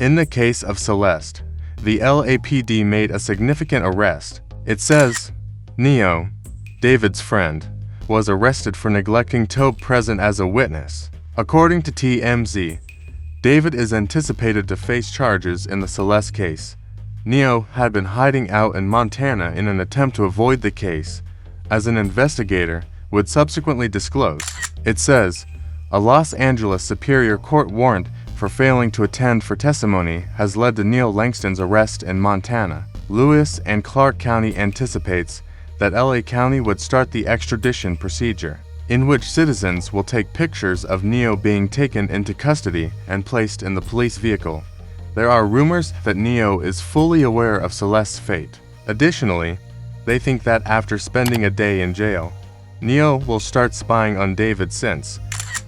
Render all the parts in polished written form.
In the case of Celeste, the LAPD made a significant arrest. It says, Neo, David's friend, was arrested for neglecting to be present as a witness. According to TMZ, David is anticipated to face charges in the Celeste case. Neo had been hiding out in Montana in an attempt to avoid the case, as an investigator would subsequently disclose. It says, a Los Angeles Superior Court warrant for failing to attend for testimony has led to Neil Langston's arrest in Montana. Lewis and Clark County anticipates that LA County would start the extradition procedure, in which citizens will take pictures of Neo being taken into custody and placed in the police vehicle. There are rumors that Neo is fully aware of Celeste's fate. Additionally, they think that after spending a day in jail, Neo will start spying on David since,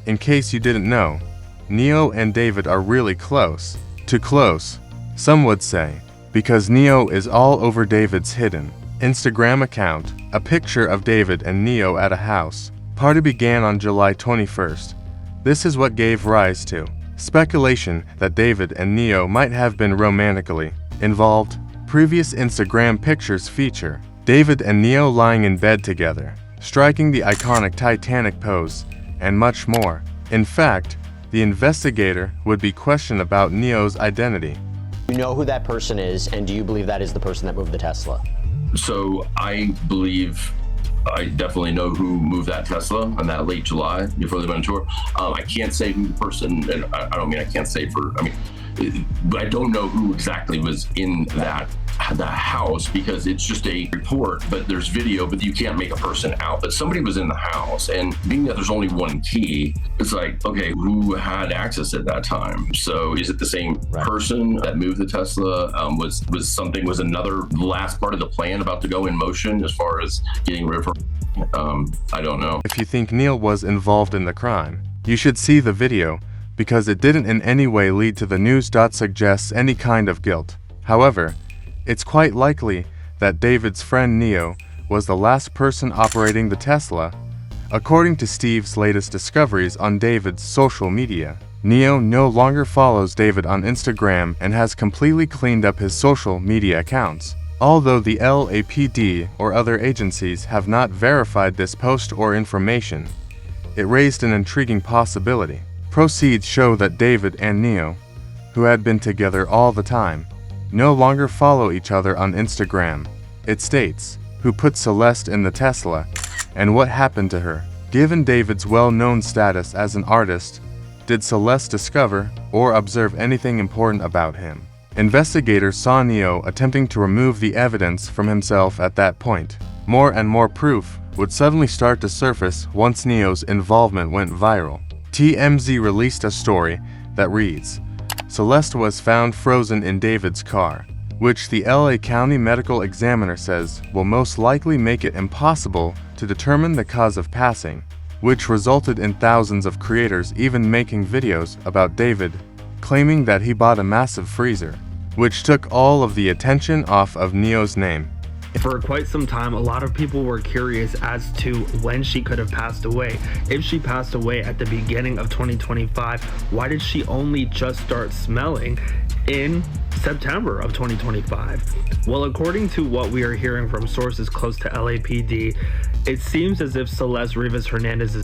in case you didn't know, Neo and David are really close. Too close, some would say, because Neo is all over David's hidden Instagram account, a picture of David and Neo at a house party began on July 21st. This is what gave rise to speculation that David and Neo might have been romantically involved. Previous Instagram pictures feature David and Neo lying in bed together, striking the iconic Titanic pose, and much more. In fact, the investigator would be questioned about Neo's identity. You know who that person is, and do you believe that is the person that moved the Tesla? So I definitely know who moved that Tesla on that late July before they went on tour. I can't say who the person, and I don't mean I can't say I don't know who exactly was in the house because it's just a report, but there's video, but you can't make a person out. But somebody was in the house, and being that there's only one key, it's like, okay, who had access at that time? So is it the same person that moved the Tesla? Was another last part of the plan about to go in motion as far as getting rid of her? I don't know. If you think Neil was involved in the crime, you should see the video, because it didn't in any way lead to the news. Suggests any kind of guilt. However, it's quite likely that David's friend Neo was the last person operating the Tesla. According to Steve's latest discoveries on David's social media, Neo no longer follows David on Instagram and has completely cleaned up his social media accounts. Although the LAPD or other agencies have not verified this post or information, it raised an intriguing possibility. Proceeds show that David and Neo, who had been together all the time, no longer follow each other on Instagram. It states, who put Celeste in the Tesla, and what happened to her. Given David's well-known status as an artist, did Celeste discover or observe anything important about him? Investigators saw Neo attempting to remove the evidence from himself at that point. More and more proof would suddenly start to surface once Neo's involvement went viral. TMZ released a story that reads, Celeste was found frozen in David's car, which the LA County Medical Examiner says will most likely make it impossible to determine the cause of passing, which resulted in thousands of creators even making videos about David, claiming that he bought a massive freezer, which took all of the attention off of Neo's name. For quite some time, a lot of people were curious as to when she could have passed away. If she passed away at the beginning of 2025, why did she only just start smelling in September of 2025? Well, according to what we are hearing from sources close to LAPD, it seems as if Celeste Rivas Hernandez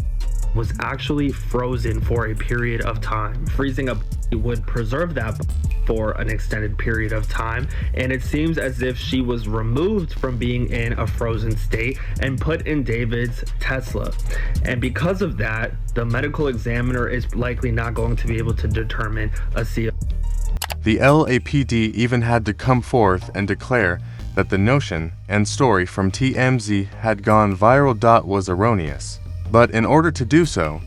was actually frozen for a period of time. Freezing up would preserve that for an extended period of time, and it seems as if she was removed from being in a frozen state and put in David's Tesla. And because of that, the medical examiner is likely not going to be able to determine a CO. The LAPD even had to come forth and declare that the notion and story from TMZ had gone viral. Was erroneous. But in order to do so,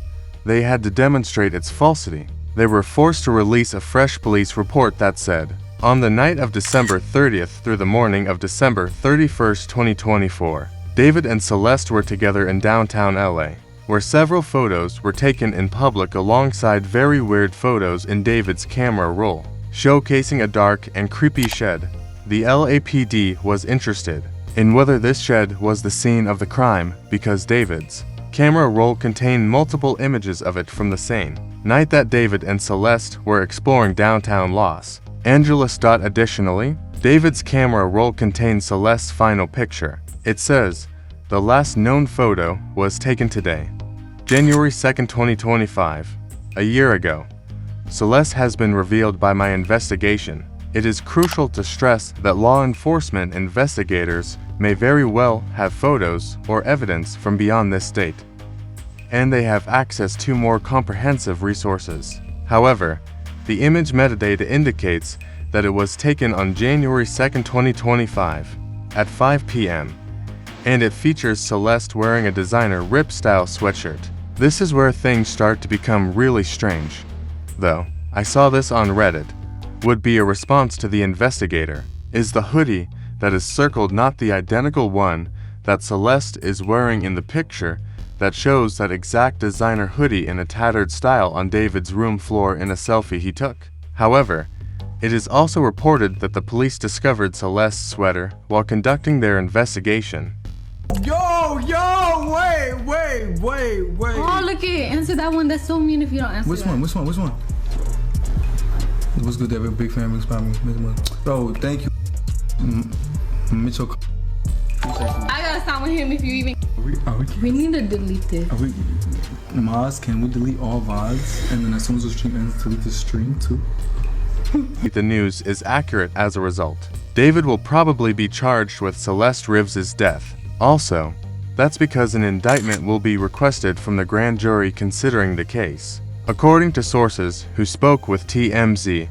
they had to demonstrate its falsity. They were forced to release a fresh police report that said, on the night of December 30th through the morning of December 31st, 2024, David and Celeste were together in downtown LA, where several photos were taken in public alongside very weird photos in David's camera roll, showcasing a dark and creepy shed. The LAPD was interested in whether this shed was the scene of the crime because David's camera roll contained multiple images of it from the same night that David and Celeste were exploring downtown Los Angelus. Additionally, David's camera roll contains Celeste's final picture. It says, "The last known photo was taken today, January 2nd, 2025, a year ago. Celeste has been revealed by my investigation. It is crucial to stress that law enforcement investigators may very well have photos or evidence from beyond this state, and they have access to more comprehensive resources. However, the image metadata indicates that it was taken on January 2nd, 2025, at 5 p.m., and it features Celeste wearing a designer Rip-style sweatshirt. This is where things start to become really strange. Though, I saw this on Reddit. Would be a response to the investigator. Is the hoodie that is circled not the identical one that Celeste is wearing in the picture that shows that exact designer hoodie in a tattered style on David's room floor in a selfie he took? However, it is also reported that the police discovered Celeste's sweater while conducting their investigation. Wait. Oh, look it. Answer that one. That's so mean if you don't answer Which one? What's good, David? Big fan. Bro, thank you. Mitchell. I gotta sign with him if you even. We need to delete this. Maz, can we delete all VODs? And then as soon as the stream ends, delete the stream too? The news is accurate as a result. David will probably be charged with Celeste Rivers' death. Also, that's because an indictment will be requested from the grand jury considering the case. According to sources who spoke with TMZ,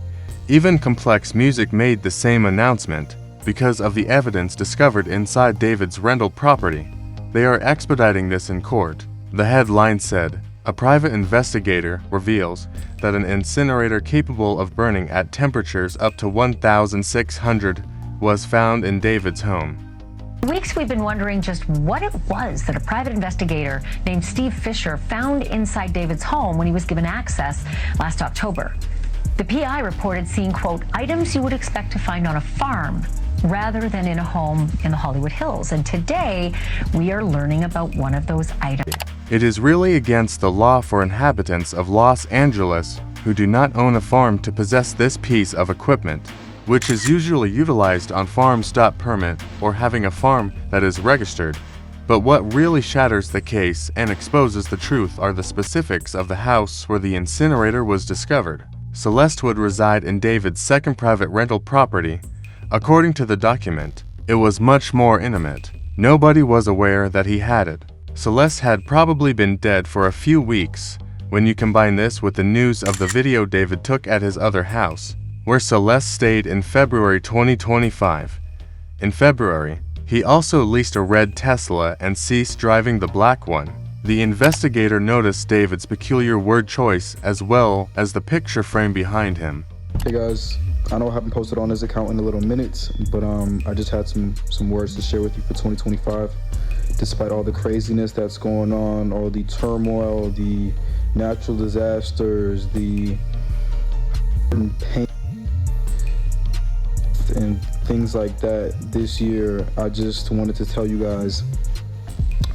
even Complex Music made the same announcement because of the evidence discovered inside David's rental property. They are expediting this in court. The headline said, "A private investigator reveals that an incinerator capable of burning at temperatures up to 1,600 was found in David's home." For weeks we've been wondering just what it was that a private investigator named Steve Fisher found inside David's home when he was given access last October. The PI reported seeing, quote, items you would expect to find on a farm rather than in a home in the Hollywood Hills. And today we are learning about one of those items. It is really against the law for inhabitants of Los Angeles who do not own a farm to possess this piece of equipment, which is usually utilized on farms. Permit or having a farm that is registered. But what really shatters the case and exposes the truth are the specifics of the house where the incinerator was discovered. Celeste would reside in David's second private rental property. According to the document, it was much more intimate. Nobody was aware that he had it. Celeste had probably been dead for a few weeks when you combine this with the news of the video David took at his other house, where Celeste stayed in February 2025. In February, he also leased a red Tesla and ceased driving the black one. The investigator noticed David's peculiar word choice as well as the picture frame behind him. Hey guys, I know I haven't posted on this account in a little minute, but I just had some words to share with you for 2025. Despite all the craziness that's going on, all the turmoil, the natural disasters, the pain and things like that, this year I just wanted to tell you guys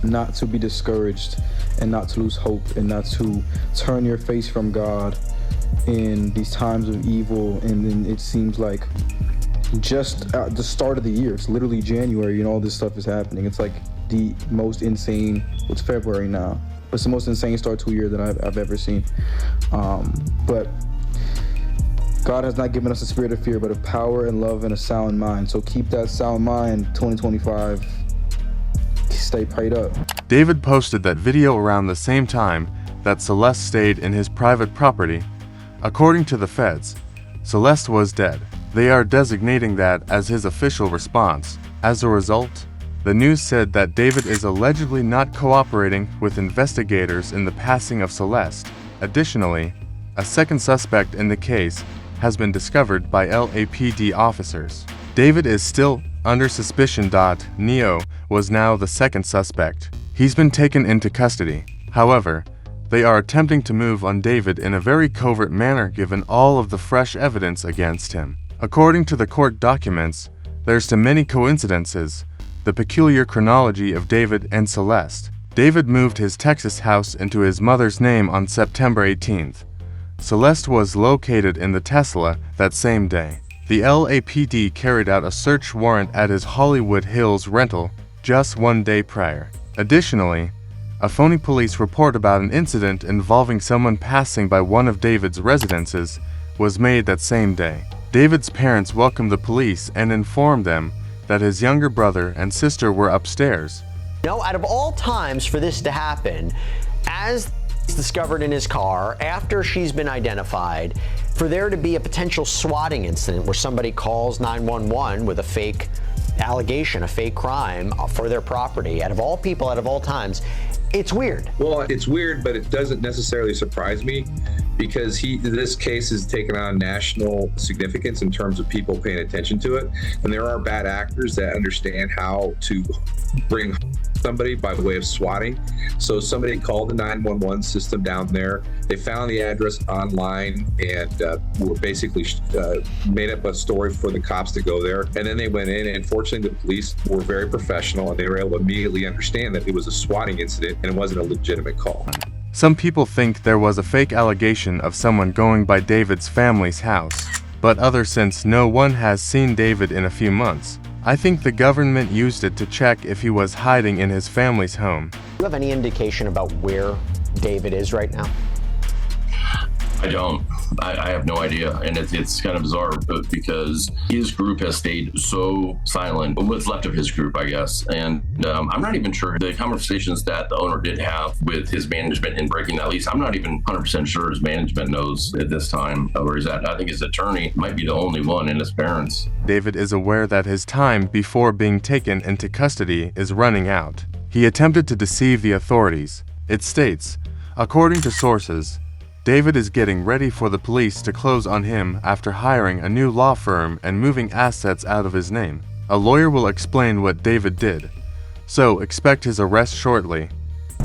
not to be discouraged and not to lose hope and not to turn your face from God in these times of evil. And then it seems like just at the start of the year, it's literally January and all this stuff is happening. It's like the most insane, it's February now, but it's the most insane start to a year that I've ever seen. But God has not given us a spirit of fear, but of power and love and a sound mind. So keep that sound mind, 2025. Stay prayed up. David posted that video around the same time that Celeste stayed in his private property. According to the feds, Celeste was dead. They are designating that as his official response. As a result, the news said that David is allegedly not cooperating with investigators in the passing of Celeste. Additionally, a second suspect in the case has been discovered by LAPD officers. David is still under suspicion. Neo was now the second suspect. He's been taken into custody. However, they are attempting to move on David in a very covert manner given all of the fresh evidence against him. According to the court documents, there's too many coincidences. The peculiar chronology of David and Celeste. David moved his Texas house into his mother's name on September 18th. Celeste was located in the Tesla that same day. The LAPD carried out a search warrant at his Hollywood Hills rental just 1 day prior. Additionally, a phony police report about an incident involving someone passing by one of David's residences was made that same day. David's parents welcomed the police and informed them that his younger brother and sister were upstairs. No, out of all times for this to happen, as it's discovered in his car, after she's been identified, for there to be a potential swatting incident where somebody calls 911 with a fake allegation, a fake crime for their property, out of all people, out of all times, it's weird. Well, it's weird, but it doesn't necessarily surprise me because this case has taken on national significance in terms of people paying attention to it. And there are bad actors that understand how to bring somebody by way of swatting. So somebody called the 911 system down there. They found the address online and were basically made up a story for the cops to go there. And then they went in, and fortunately the police were very professional and they were able to immediately understand that it was a swatting incident and it wasn't a legitimate call. Some people think there was a fake allegation of someone going by David's family's house, but others, since no one has seen David in a few months, I think the government used it to check if he was hiding in his family's home. Do you have any indication about where David is right now? I don't. I have no idea, and it's kind of bizarre because his group has stayed so silent. What's left of his group, I guess, and I'm not even sure the conversations that the owner did have with his management in breaking that lease. I'm not even 100% sure his management knows at this time where he's at. I think his attorney might be the only one, and his parents. David is aware that his time before being taken into custody is running out. He attempted to deceive the authorities. It states, according to sources, David is getting ready for the police to close on him after hiring a new law firm and moving assets out of his name. A lawyer will explain what David did, so expect his arrest shortly.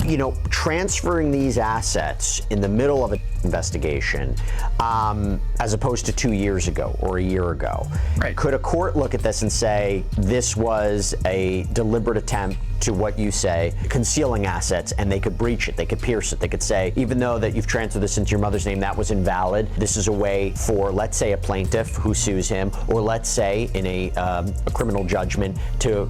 You know, transferring these assets in the middle of an investigation, as opposed to 2 years ago or a year ago, right. Could a court look at this and say this was a deliberate attempt to, what you say, concealing assets, and they could breach it, they could pierce it, they could say, even though that you've transferred this into your mother's name, that was invalid. This is a way for, let's say, a plaintiff who sues him, or let's say in a criminal judgment to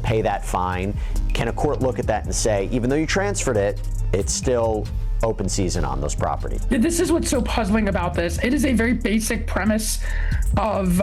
pay that fine. Can a court look at that and say, even though you transferred it, it's still open season on those properties? This is what's so puzzling about this. It is a very basic premise of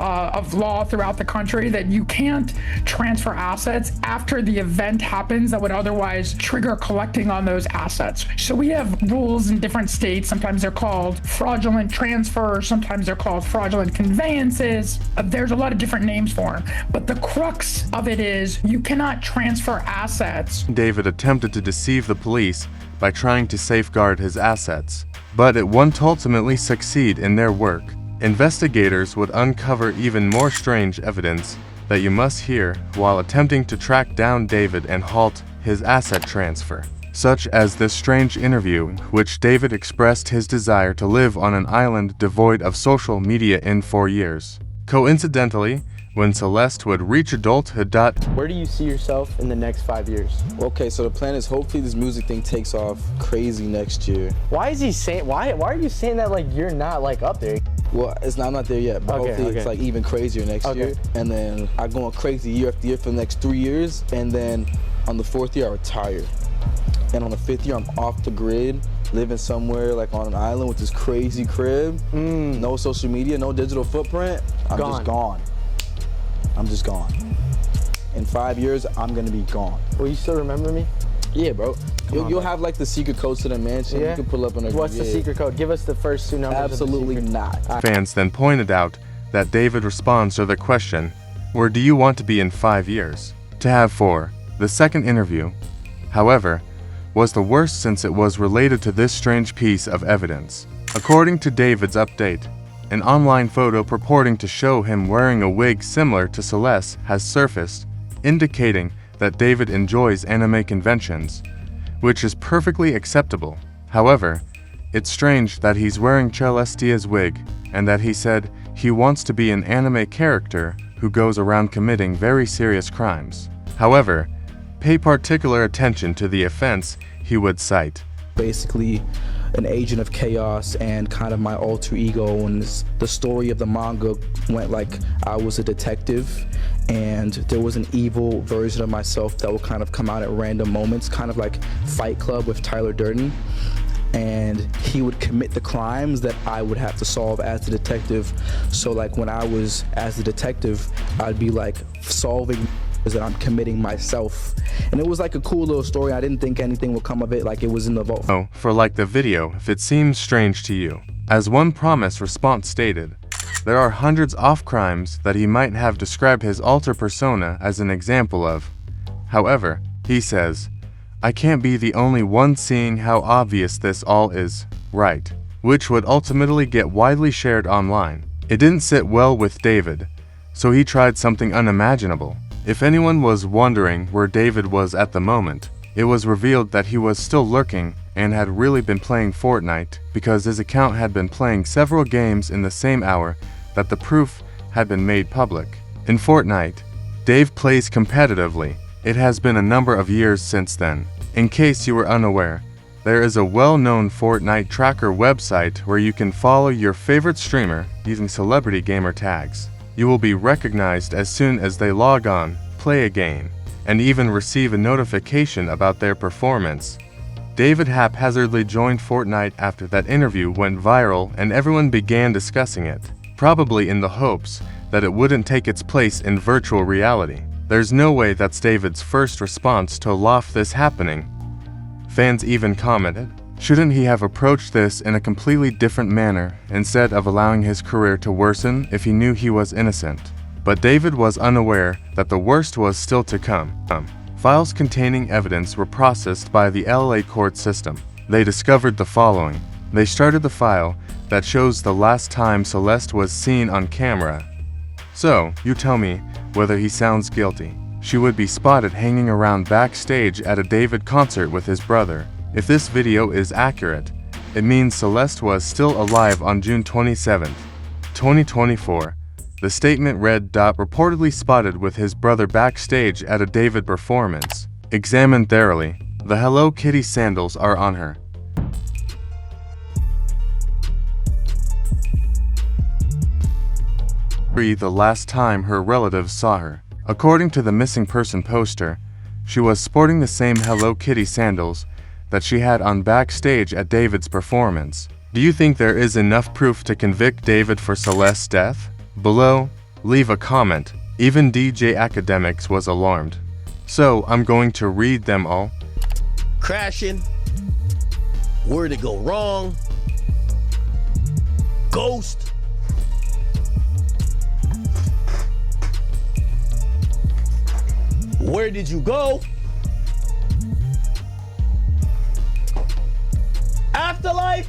law throughout the country that you can't transfer assets after the event happens that would otherwise trigger collecting on those assets. So we have rules in different states. Sometimes they're called fraudulent transfers, sometimes they're called fraudulent conveyances. There's a lot of different names for them. But the crux of it is you cannot transfer assets. David attempted to deceive the police by trying to safeguard his assets, but it won't ultimately succeed in their work. Investigators would uncover even more strange evidence that you must hear while attempting to track down David and halt his asset transfer, such as this strange interview in which David expressed his desire to live on an island devoid of social media in 4 years. Coincidentally, when Celeste would reach adulthood. Where do you see yourself in the next 5 years? Okay, so the plan is hopefully this music thing takes off crazy next year. Why is he saying? Why are you saying that like you're not like up there? Well, I'm not there yet, but hopefully it's like even crazier next year. And then I go on crazy year after year for the next 3 years, and then on the 4th year I retire. And on the 5th year I'm off the grid, living somewhere like on an island with this crazy crib, no social media, no digital footprint. I'm just gone. I'm just gone. In 5 years, I'm gonna be gone. Will you still remember me? Yeah, bro. You'll have like the secret codes to the mansion. Yeah? You can pull up on a. What's the secret code? Give us the first 2 numbers. Absolutely not. Fans then pointed out that David responds to the question, "Where do you want to be in 5 years?" to have for the second interview, however, was the worst since it was related to this strange piece of evidence. According to David's update, an online photo purporting to show him wearing a wig similar to Celeste has surfaced, indicating that David enjoys anime conventions, which is perfectly acceptable. However, it's strange that he's wearing Celestia's wig and that he said he wants to be an anime character who goes around committing very serious crimes. However, pay particular attention to the offense he would cite. Basically, an agent of chaos and kind of my alter ego. And the story of the manga went like I was a detective and there was an evil version of myself that would kind of come out at random moments, kind of like Fight Club with Tyler Durden. And he would commit the crimes that I would have to solve as the detective. So like when I was as the detective, I'd be like solving that I'm committing myself. And it was like a cool little story. I didn't think anything would come of it, like it was in the vault. Oh, for like the video if it seems strange to you. As one promise response stated, there are hundreds of crimes that he might have described his alter persona as an example of. However, he says, I can't be the only one seeing how obvious this all is, right? Which would ultimately get widely shared online. It didn't sit well with David, so he tried something unimaginable. If anyone was wondering where David was at the moment, it was revealed that he was still lurking and had really been playing Fortnite because his account had been playing several games in the same hour that the proof had been made public. In Fortnite, Dave plays competitively. It has been a number of years since then. In case you were unaware, there is a well-known Fortnite tracker website where you can follow your favorite streamer using celebrity gamer tags. You will be recognized as soon as they log on, play a game, and even receive a notification about their performance. David haphazardly joined Fortnite after that interview went viral and everyone began discussing it, probably in the hopes that it wouldn't take its place in virtual reality. There's no way that's David's first response to this happening. Fans even commented, shouldn't he have approached this in a completely different manner instead of allowing his career to worsen if he knew he was innocent? But David was unaware that the worst was still to come. Files containing evidence were processed by the LA court system. They discovered the following. They started the file that shows the last time Celeste was seen on camera. So, you tell me whether he sounds guilty. She would be spotted hanging around backstage at a David concert with his brother. If this video is accurate, it means Celeste was still alive on June 27, 2024. The statement read, reportedly spotted with his brother backstage at a David performance. Examined thoroughly. The Hello Kitty sandals are on her. The last time her relatives saw her. According to the missing person poster, she was sporting the same Hello Kitty sandals that she had on backstage at David's performance. Do you think there is enough proof to convict David for Celeste's death? Below, leave a comment. Even DJ Academics was alarmed. So I'm going to read them all. Crashing. Where'd it go wrong? Ghost. Where did you go? Afterlife?